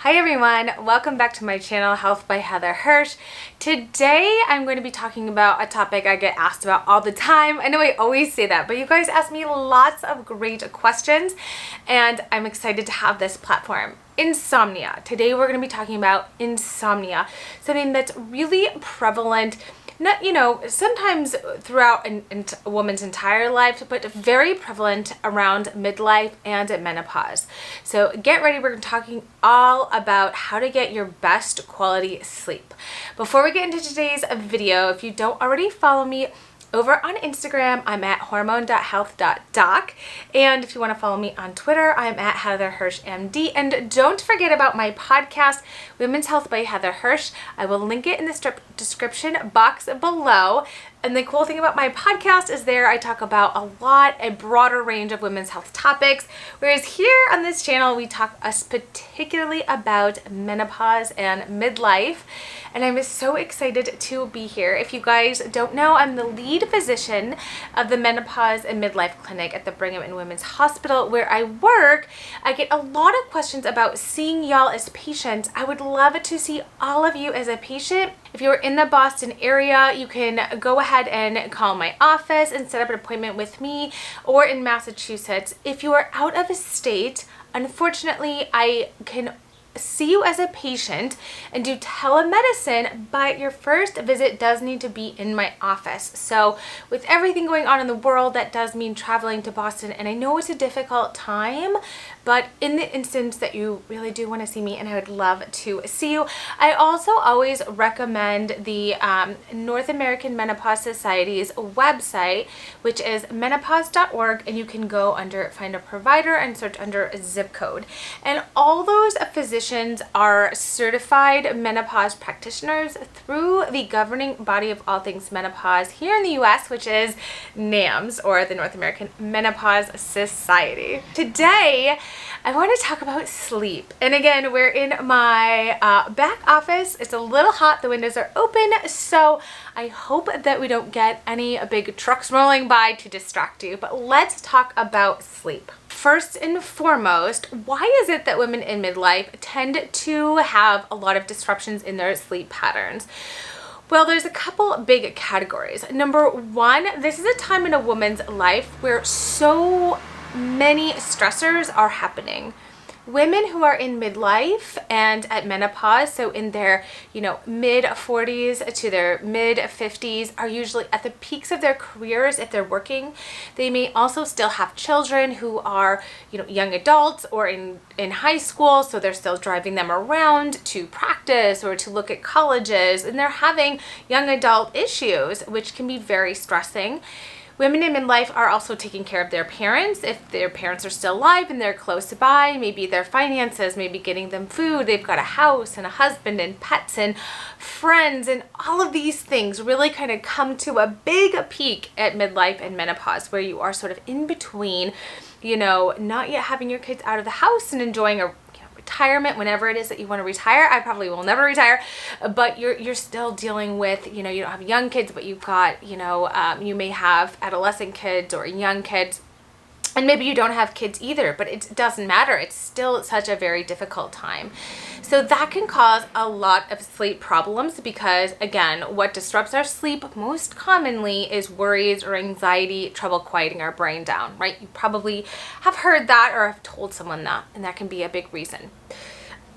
Hi everyone, welcome back to my channel, Health by Heather Hirsch. Today I'm going to be talking about a topic I get asked about all the time. I know I always say that, but you guys ask me lots of great questions and I'm excited to have this platform. Insomnia. Today we're going to be talking about insomnia, something that's really prevalent. Sometimes throughout a woman's entire life, but very prevalent around midlife and menopause. So get ready, we're talking all about how to get your best quality sleep. Before we get into today's video, if you don't already follow me over on Instagram, I'm at hormone.health.doc. And if you want to follow me on Twitter, I'm at Heather Hirsch MD. And don't forget about my podcast, Women's Health by Heather Hirsch. I will link it in the description box below. And the cool thing about my podcast is there I talk about a broader range of women's health topics. Whereas here on this channel, we talk particularly about menopause and midlife. And I'm so excited to be here. If you guys don't know, I'm the lead physician of the Menopause and Midlife Clinic at the Brigham and Women's Hospital where I work. I get a lot of questions about seeing y'all as patients. I would love to see all of you as a patient. If you're in the Boston area, you can go ahead and call my office and set up an appointment with me, or in Massachusetts. If you are out of state, unfortunately, I can see you as a patient and do telemedicine, but your first visit does need to be in my office. So with everything going on in the world, that does mean traveling to Boston, and I know it's a difficult time, but in the instance that you really do want to see me and I would love to see you, I also always recommend the North American Menopause Society's website, which is menopause.org, and you can go under find a provider and search under a zip code. And all those physicians are certified menopause practitioners through the governing body of all things menopause here in the US, which is NAMS, or the North American Menopause Society. Today, I want to talk about sleep. And again, we're in my back office. It's a little hot. The windows are open. So I hope that we don't get any big trucks rolling by to distract you. But let's talk about sleep. First and foremost, why is it that women in midlife tend to have a lot of disruptions in their sleep patterns? Well, there's a couple big categories. Number one, this is a time in a woman's life where so many stressors are happening. Women who are in midlife and at menopause, so in their, mid 40s to their mid 50s, are usually at the peaks of their careers if they're working. They may also still have children who are, young adults or in high school, so they're still driving them around to practice or to look at colleges, and they're having young adult issues, which can be very stressing. Women in midlife are also taking care of their parents if their parents are still alive and they're close by, maybe their finances, maybe getting them food, they've got a house and a husband and pets and friends, and all of these things really kind of come to a big peak at midlife and menopause, where you are sort of in between, not yet having your kids out of the house and enjoying a retirement whenever it is that you want to retire. I probably will never retire, but you're still dealing with, you don't have young kids, but you've got, you may have adolescent kids or young kids, and maybe you don't have kids either, but it doesn't matter. It's still such a very difficult time. So that can cause a lot of sleep problems because, again, what disrupts our sleep most commonly is worries or anxiety, trouble quieting our brain down, right? You probably have heard that or have told someone that, and that can be a big reason.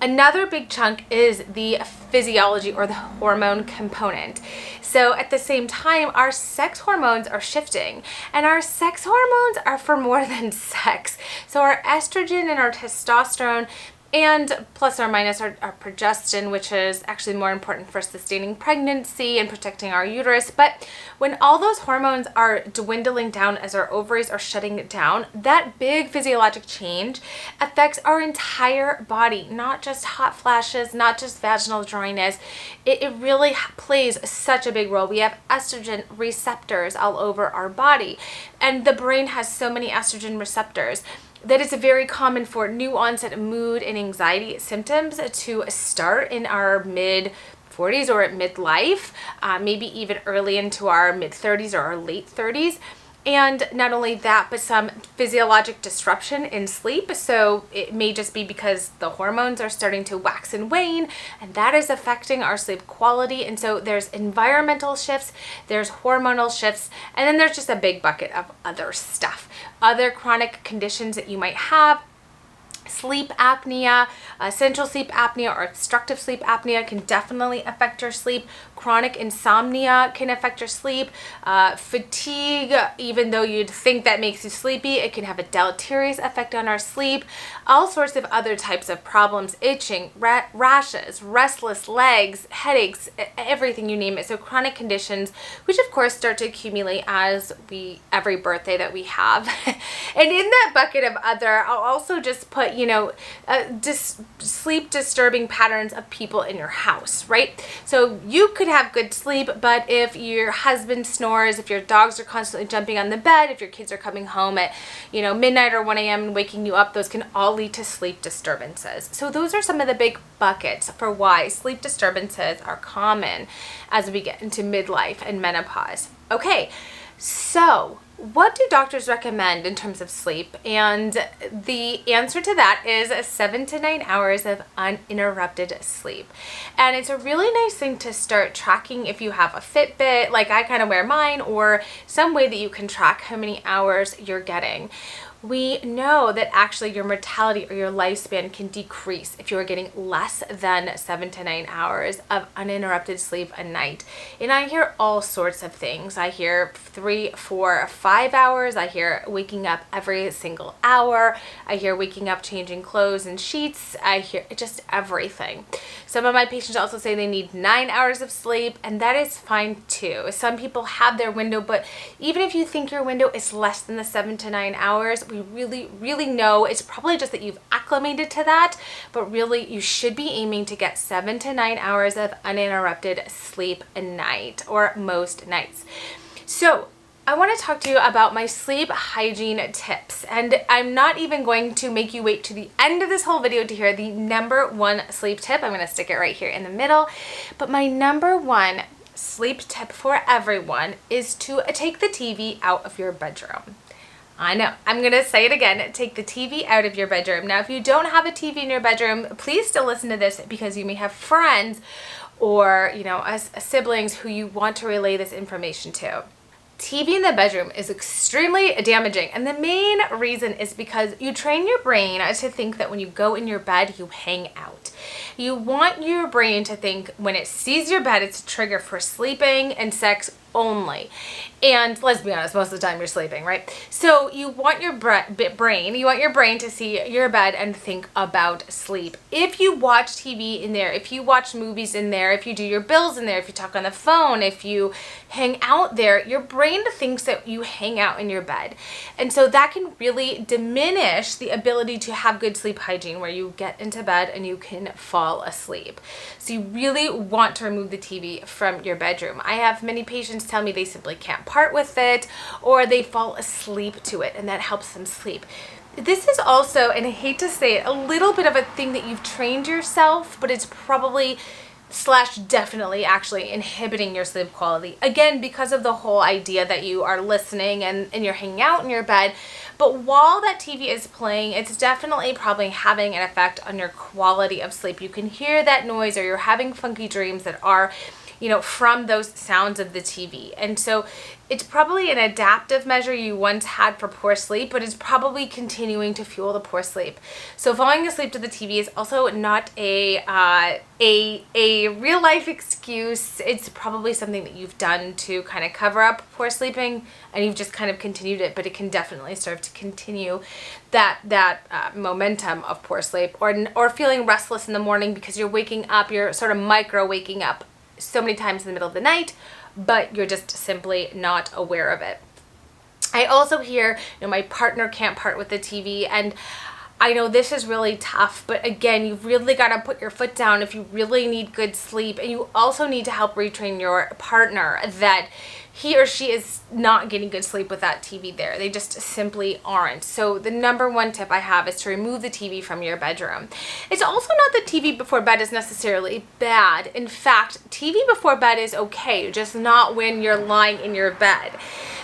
Another big chunk is the physiology or the hormone component. So at the same time, our sex hormones are shifting, and our sex hormones are for more than sex. So our estrogen and our testosterone, and plus or minus our progestin, which is actually more important for sustaining pregnancy and protecting our uterus. But when all those hormones are dwindling down as our ovaries are shutting down, that big physiologic change affects our entire body, not just hot flashes, not just vaginal dryness. It really plays such a big role. We have estrogen receptors all over our body, and the brain has so many estrogen receptors that it's very common for new onset mood and anxiety symptoms to start in our mid 40s or at midlife, maybe even early into our mid 30s or our late 30s. And not only that, but some physiologic disruption in sleep. So it may just be because the hormones are starting to wax and wane, and that is affecting our sleep quality. And so there's environmental shifts, there's hormonal shifts, and then there's just a big bucket of other stuff. Other chronic conditions that you might have. Sleep apnea, central sleep apnea or obstructive sleep apnea can definitely affect your sleep. Chronic insomnia can affect your sleep. Fatigue, even though you'd think that makes you sleepy, it can have a deleterious effect on our sleep. All sorts of other types of problems, itching, rashes, restless legs, headaches, everything you name it. So chronic conditions, which of course start to accumulate as every birthday that we have. And in that bucket of other, I'll also just put, sleep disturbing patterns of people in your house, right? So you could have good sleep, but if your husband snores, if your dogs are constantly jumping on the bed, if your kids are coming home at, midnight or 1 a.m. and waking you up, those can all lead to sleep disturbances. So those are some of the big buckets for why sleep disturbances are common as we get into midlife and menopause. Okay, so what do doctors recommend in terms of sleep? And the answer to that is 7 to 9 hours of uninterrupted sleep. And it's a really nice thing to start tracking if you have a Fitbit, like I kind of wear mine, or some way that you can track how many hours you're getting. We know that actually your mortality or your lifespan can decrease if you are getting less than 7 to 9 hours of uninterrupted sleep a night. And I hear all sorts of things. I hear 3, 4, 5 hours. I hear waking up every single hour. I hear waking up changing clothes and sheets. I hear just everything. Some of my patients also say they need 9 hours of sleep, and that is fine too. Some people have their window, but even if you think your window is less than the 7 to 9 hours, we really know it's probably just that you've acclimated to that, but really you should be aiming to get 7 to 9 hours of uninterrupted sleep a night, or most nights. So I want to talk to you about my sleep hygiene tips, and I'm not even going to make you wait to the end of this whole video to hear the number one sleep tip. I'm going to stick it right here in the middle, but my number one sleep tip for everyone is to take the TV out of your bedroom. I know, I'm going to say it again, take the TV out of your bedroom. Now, if you don't have a TV in your bedroom, please still listen to this, because you may have friends or, siblings who you want to relay this information to. TV in the bedroom is extremely damaging, and the main reason is because you train your brain to think that when you go in your bed, you hang out. You want your brain to think when it sees your bed, it's a trigger for sleeping and sex only. And let's be honest, most of the time you're sleeping, right? So you want your brain to see your bed and think about sleep. If you watch TV in there, if you watch movies in there, if you do your bills in there, if you talk on the phone, if you hang out there, your brain thinks that you hang out in your bed. And so that can really diminish the ability to have good sleep hygiene, where you get into bed and you can fall asleep. So you really want to remove the TV from your bedroom. I have many patients tell me they simply can't part with it, or they fall asleep to it, and that helps them sleep. This is also, and I hate to say it, a little bit of a thing that you've trained yourself, but it's probably / definitely actually inhibiting your sleep quality. Again, because of the whole idea that you are listening and you're hanging out in your bed. But while that TV is playing, it's definitely probably having an effect on your quality of sleep. You can hear that noise, or you're having funky dreams that are from those sounds of the TV. And so it's probably an adaptive measure you once had for poor sleep, but it's probably continuing to fuel the poor sleep. So falling asleep to the TV is also not a real life excuse. It's probably something that you've done to kind of cover up poor sleeping, and you've just kind of continued it, but it can definitely serve to continue that momentum of poor sleep, or feeling restless in the morning because you're waking up, you're sort of micro waking up so many times in the middle of the night, but you're just simply not aware of it. I also hear, my partner can't part with the TV, and I know this is really tough, but again, you've really got to put your foot down if you really need good sleep, and you also need to help retrain your partner that he or she is not getting good sleep with that TV there. They just simply aren't. So the number one tip I have is to remove the TV from your bedroom. It's also not that TV before bed is necessarily bad. In fact, TV before bed is okay, just not when you're lying in your bed.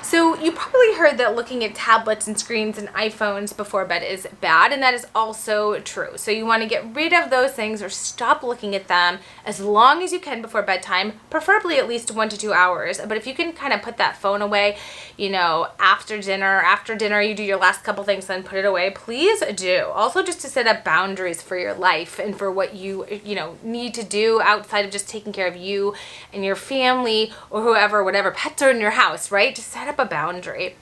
So you probably heard that looking at tablets and screens and iPhones before bed is bad, and that is also true. So you want to get rid of those things or stop looking at them as long as you can before bedtime, preferably at least 1 to 2 hours. But if you can kind of put that phone away, after dinner you do your last couple things, then put it away, please do. Also, just to set up boundaries for your life and for what you need to do outside of just taking care of you and your family or whatever pets are in your house, right? Just set up a boundary.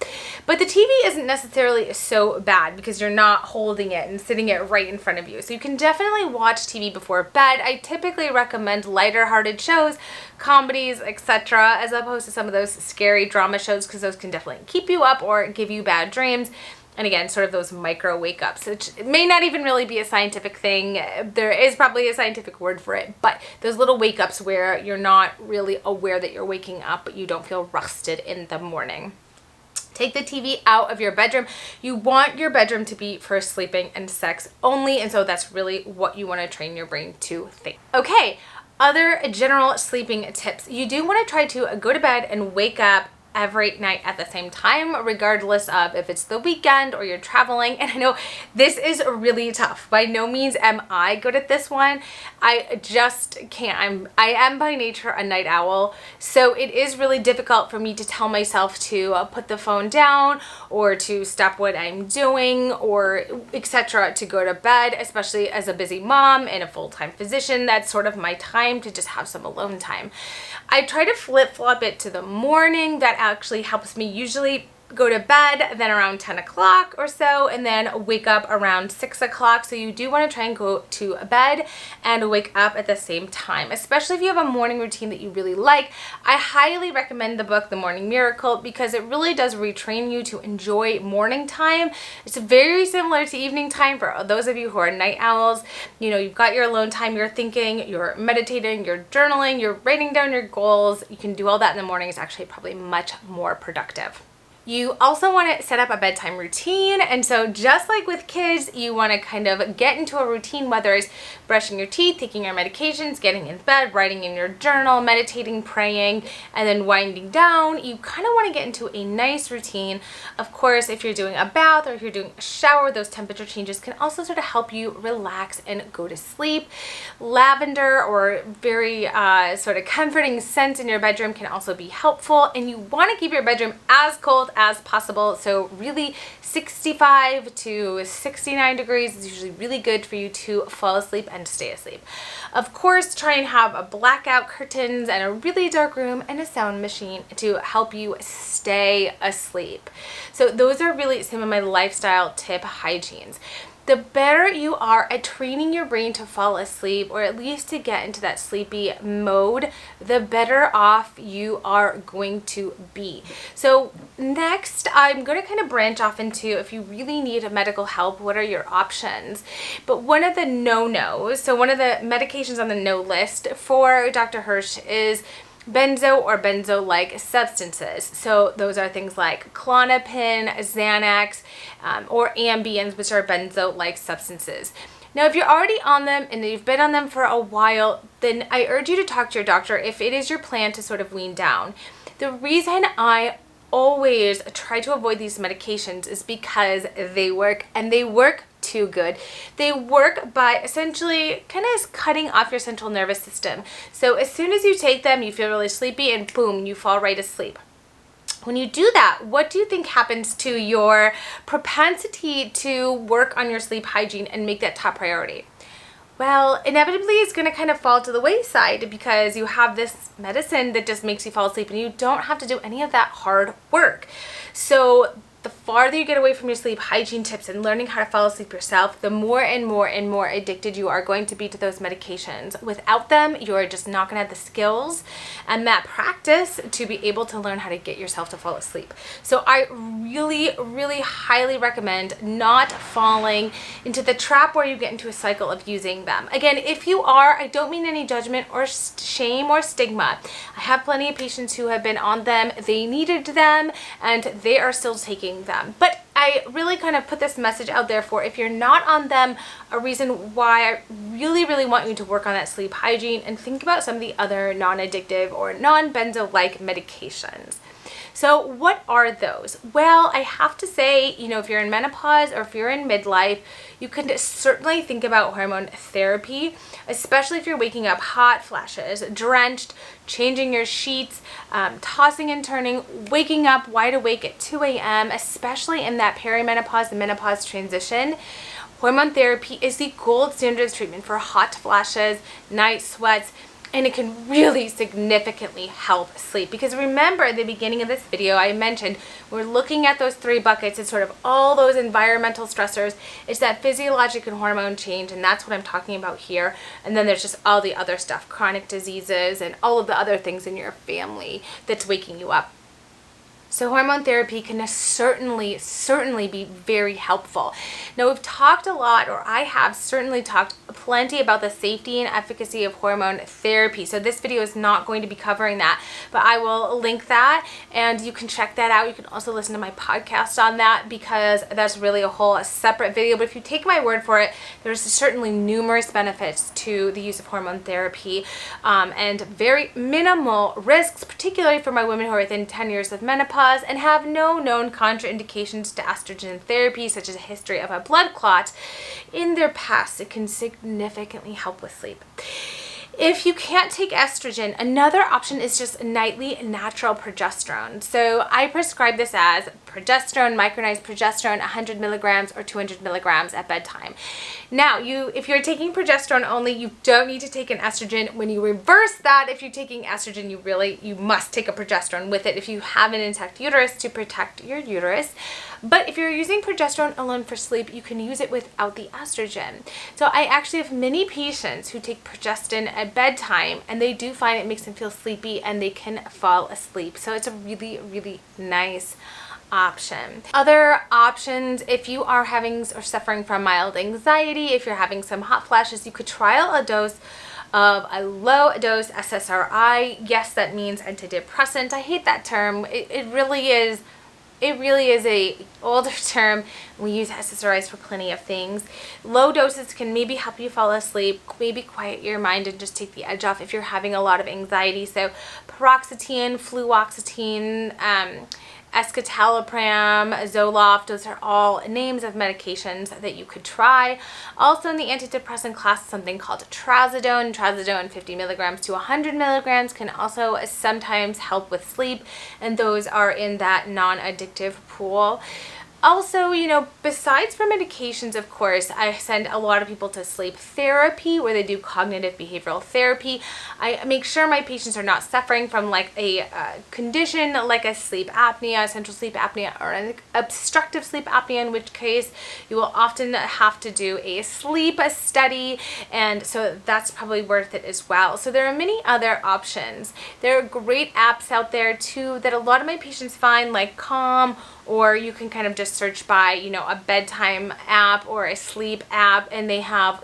But the TV isn't necessarily so bad because you're not holding it and sitting it right in front of you. So you can definitely watch TV before bed. I typically recommend lighter-hearted shows, comedies, etc., as opposed to some of those scary drama shows, because those can definitely keep you up or give you bad dreams. And again, sort of those micro wake-ups, which may not even really be a scientific thing. There is probably a scientific word for it, but those little wake-ups where you're not really aware that you're waking up, but you don't feel rusted in the morning. Take the TV out of your bedroom. You want your bedroom to be for sleeping and sex only, and so that's really what you want to train your brain to think. Okay, other general sleeping tips. You do want to try to go to bed and wake up every night at the same time, regardless of if it's the weekend or you're traveling. And I know this is really tough. By no means am I good at this one. I just can't. I am by nature a night owl, so it is really difficult for me to tell myself to put the phone down or to stop what I'm doing or etc. to go to bed, especially as a busy mom and a full-time physician. That's sort of my time to just have some alone time. I try to flip-flop it to the morning. That actually helps me usually go to bed then around 10 o'clock or so, and then wake up around 6 o'clock. So you do want to try and go to bed and wake up at the same time, especially if you have a morning routine that you really like. I highly recommend the book The Morning Miracle because it really does retrain you to enjoy morning time. It's very similar to evening time for those of you who are night owls. You've got your alone time, you're thinking, you're meditating, you're journaling, you're writing down your goals. You can do all that in the morning. It's actually probably much more productive. You also want to set up a bedtime routine, and so just like with kids, you want to kind of get into a routine, whether it's brushing your teeth, taking your medications, getting in bed, writing in your journal, meditating, praying, and then winding down. You kind of want to get into a nice routine. Of course, if you're doing a bath or if you're doing a shower, those temperature changes can also sort of help you relax and go to sleep. Lavender or very sort of comforting scents in your bedroom can also be helpful, and you want to keep your bedroom as cold as possible. So really 65 to 69 degrees is usually really good for you to fall asleep and stay asleep. Of course, try and have a blackout curtains and a really dark room and a sound machine to help you stay asleep. So those are really some of my lifestyle tip hygienes. The better you are at training your brain to fall asleep, or at least to get into that sleepy mode, the better off you are going to be. So next, I'm going to kind of branch off into, if you really need medical help, what are your options? But one of the no-nos, so one of the medications on the no list for Dr. Hirsch is benzo or benzo-like substances. So those are things like Klonopin, Xanax, or Ambiens, which are benzo-like substances. Now, if you're already on them and you've been on them for a while, then I urge you to talk to your doctor if it is your plan to sort of wean down. The reason I always try to avoid these medications is because they work, and they work too good. They work by essentially kind of cutting off your central nervous system. So as soon as you take them, you feel really sleepy and boom, you fall right asleep. When you do that, what do you think happens to your propensity to work on your sleep hygiene and make that top priority? Well, inevitably it's going to kind of fall to the wayside because you have this medicine that just makes you fall asleep and you don't have to do any of that hard work. So the farther you get away from your sleep hygiene tips and learning how to fall asleep yourself, the more and more and more addicted you are going to be to those medications. Without them, you're just not going to have the skills and that practice to be able to learn how to get yourself to fall asleep. So I really, really highly recommend not falling into the trap where you get into a cycle of using them. Again, if you are, I don't mean any judgment or shame or stigma. I have plenty of patients who have been on them, they needed them, and they are still taking them. But I really kind of put this message out there for, if you're not on them, a reason why I really, really want you to work on that sleep hygiene and think about some of the other non-addictive or non-benzo-like medications. So what are those? Well, I have to say, if you're in menopause or if you're in midlife, you can certainly think about hormone therapy, especially if you're waking up hot flashes, drenched, changing your sheets, tossing and turning, waking up wide awake at 2 a.m., especially in that perimenopause and menopause transition. Hormone therapy is the gold standard of treatment for hot flashes, night sweats, and it can really significantly help sleep. Because remember, at the beginning of this video, I mentioned we're looking at those 3 buckets. It's sort of all those environmental stressors. It's that physiologic and hormone change, and that's what I'm talking about here. And then there's just all the other stuff, chronic diseases and all of the other things in your family that's waking you up. So hormone therapy can certainly be very helpful. Now, we've talked a lot, or I have certainly talked plenty about the safety and efficacy of hormone therapy. So this video is not going to be covering that, but I will link that and you can check that out. You can also listen to my podcast on that, because that's really a whole separate video. But if you take my word for it, there's certainly numerous benefits to the use of hormone therapy, and very minimal risks, particularly for my women who are within 10 years of menopause and have no known contraindications to estrogen therapy, such as a history of a blood clot in their past. It can significantly help with sleep. If you can't take estrogen, another option is just nightly natural progesterone. So I prescribe this as progesterone, micronized progesterone, 100 milligrams or 200 milligrams at bedtime. Now, if you're taking progesterone only, you don't need to take an estrogen. When you reverse that, if you're taking estrogen, you must take a progesterone with it if you have an intact uterus to protect your uterus. But if you're using progesterone alone for sleep, you can use it without the estrogen. So I actually have many patients who take progestin at bedtime, and they do find it makes them feel sleepy and they can fall asleep. So it's a really, really nice option. Other options, if you are having or suffering from mild anxiety, if you're having some hot flashes, you could trial a dose of a low dose SSRI. Yes, that means antidepressant. I hate that term. It really is a older term. We use SSRIs for plenty of things. Low doses can maybe help you fall asleep, maybe quiet your mind and just take the edge off if you're having a lot of anxiety. So paroxetine, fluoxetine, escitalopram, Zoloft, those are all names of medications that you could try. Also in the antidepressant class, something called trazodone. Trazodone 50 milligrams to 100 milligrams can also sometimes help with sleep, and those are in that non-addictive pool. Also, besides for medications, of course, I send a lot of people to sleep therapy, where they do cognitive behavioral therapy. I make sure my patients are not suffering from like a condition like a sleep apnea, central sleep apnea, or an obstructive sleep apnea, in which case you will often have to do a sleep study, and so that's probably worth it as well. So there are many other options. There are great apps out there too that a lot of my patients find, like Calm, or you can kind of just search by, a bedtime app or a sleep app, and they have,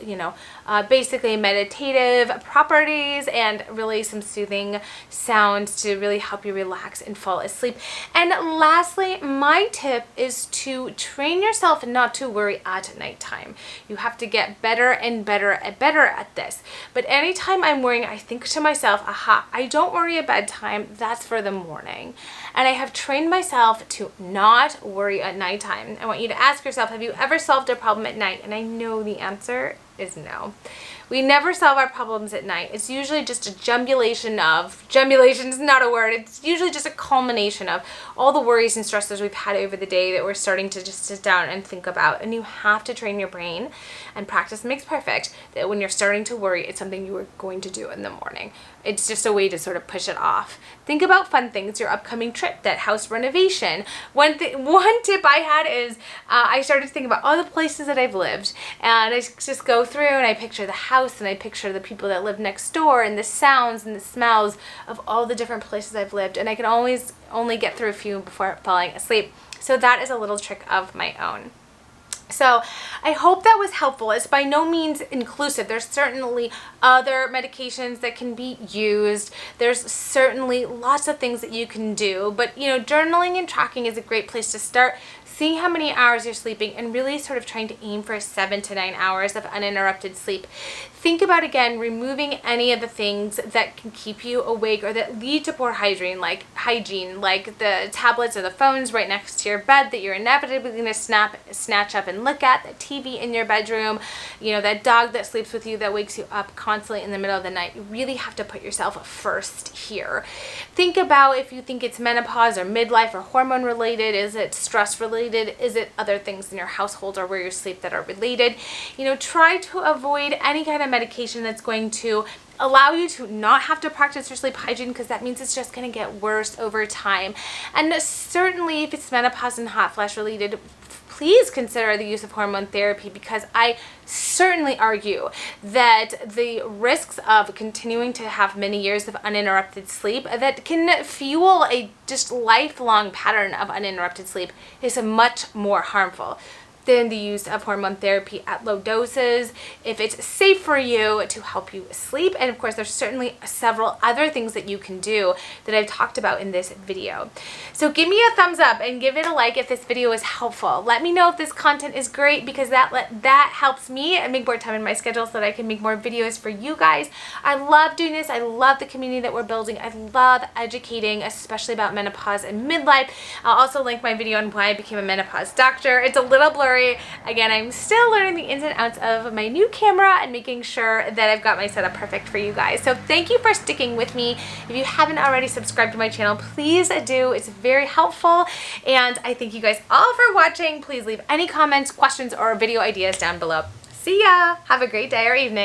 basically meditative properties and really some soothing sounds to really help you relax and fall asleep. And lastly, my tip is to train yourself not to worry at nighttime. You have to get better and better at this. But anytime I'm worrying, I think to myself, aha, I don't worry at bedtime, that's for the morning. And I have trained myself to not worry at nighttime. I want you to ask yourself, have you ever solved a problem at night? And I know the answer is no. We never solve our problems at night. It's usually just a jumbulation is not a word. It's usually just a culmination of all the worries and stresses we've had over the day that we're starting to just sit down and think about. And you have to train your brain, and practice makes perfect, that when you're starting to worry, it's something you are going to do in the morning. It's just a way to sort of push it off. Think about fun things, your upcoming trip, that house renovation. One tip I had is I started to think about all the places that I've lived, and I just go through and I picture the house, and I picture the people that live next door, and the sounds and the smells of all the different places I've lived, and I can always only get through a few before falling asleep. So that is a little trick of my own. So I hope that was helpful. It's by no means inclusive. There's certainly other medications that can be used. There's certainly lots of things that you can do, but journaling and tracking is a great place to start. Seeing how many hours you're sleeping and really sort of trying to aim for 7 to 9 hours of uninterrupted sleep. think about, again, removing any of the things that can keep you awake or that lead to poor hygiene, like the tablets or the phones right next to your bed that you're inevitably going to snatch up and look at, the TV in your bedroom, that dog that sleeps with you that wakes you up constantly in the middle of the night. You really have to put yourself first here. Think about if you think it's menopause or midlife or hormone related. Is it stress related? Is it other things in your household or where you sleep that are related? Try to avoid any kind of medication that's going to allow you to not have to practice your sleep hygiene, because that means it's just going to get worse over time. And certainly if it's menopause and hot flash related, please consider the use of hormone therapy, because I certainly argue that the risks of continuing to have many years of uninterrupted sleep that can fuel a just lifelong pattern of uninterrupted sleep is much more harmful than the use of hormone therapy at low doses, if it's safe for you to help you sleep. And of course, there's certainly several other things that you can do that I've talked about in this video. So give me a thumbs up and give it a like if this video is helpful. Let me know if this content is great, because that helps me and make more time in my schedule so that I can make more videos for you guys. I love doing this. I love the community that we're building. I love educating, especially about menopause and midlife. I'll also link my video on why I became a menopause doctor. It's a little blurry. Again, I'm still learning the ins and outs of my new camera and making sure that I've got my setup perfect for you guys. So thank you for sticking with me. If you haven't already subscribed to my channel, please do. It's very helpful. And I thank you guys all for watching. Please leave any comments, questions, or video ideas down below. See ya! Have a great day or evening.